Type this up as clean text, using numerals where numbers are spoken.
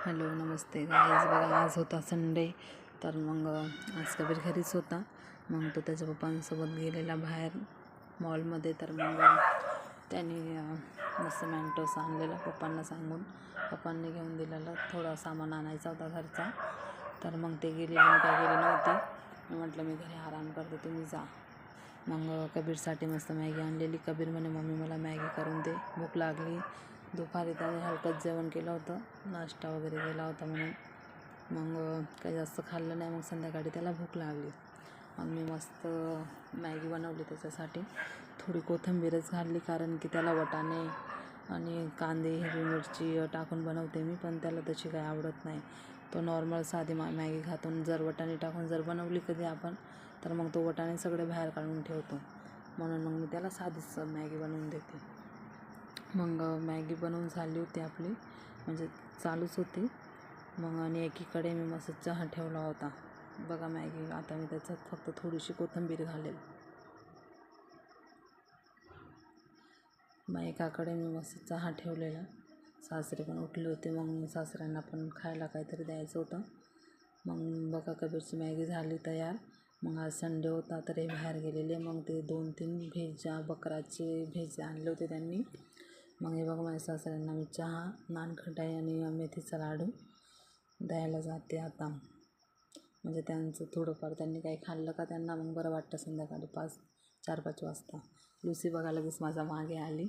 Hello नमस्ते guys. बघा आज होता संडे, तर मग आज कबीर घरीच होता. मग तो त्याच्या पप्पांसोबत गेलेला बाहेर मॉलमध्ये. तर मग त्यांनी मस्त मॅन्टोस आणलेला पप्पांना सांगून. पप्पांनी घेऊन दिलेलं, थोडं सामान आणायचा होता घरचा. तर मग ते गेलेले, मी काय गेली नव्हती. मी म्हटलं मी घरी आराम करते, तुम्ही जा. मग कबीरसाठी मस्त मॅगी आणलेली. कबीर म्हणे मम्मी मला मॅगी करून दे, भूक लागली. दुपारी त्याने हलकंच जेवण केलं होतं, नाश्ता वगैरे केला होता म्हणून. मग काही जास्त खाल्लं नाही. मग संध्याकाळी त्याला भूक लागली. मग मी मस्त मॅगी बनवली त्याच्यासाठी. थोडी कोथिंबीरच घातली, कारण की त्याला वाटाणे आणि कांदे हिरवी मिरची टाकून बनवते मी, पण त्याला तशी काही आवडत नाही. तो नॉर्मल साधी मॅगी खातून जर वाटाणे टाकून जर बनवली कधी आपण, तर मग तो वाटाणे सगळे बाहेर काढून ठेवतो. म्हणून मग मी त्याला साधीच मॅगी बनवून देते. मग मॅगी बनवून झाली होती आपली, म्हणजे चालूच होती. मग आणि एकीकडे मी मस्त चहा ठेवला होता. बघा मॅगी, आता मी त्याच्यात फक्त थोडीशी कोथिंबीर घालेल. मग एकाकडे मी मस्त चहा ठेवलेला. सासरे पण उठले होते, मग सासऱ्यांना पण खायला काहीतरी द्यायचं होतं. मग बघा कबीरची मॅगी झाली तयार. मग आज संडे होता, तर हे बाहेर गेलेले. मग ते 2-3 भेजा, बकराचे भेजे आणले होते त्यांनी. मग हे बघा माझ्या सासऱ्यांना मी चहा, नानखटाई आणि मेथीचा लाडू द्यायला जाते आता. म्हणजे त्यांचं थोडंफार त्यांनी काही खाल्लं का त्यांना मग बरं वाटतं संध्याकाळी 4-5 वाजता. लुसी बघा लगेच माझा मागे आली.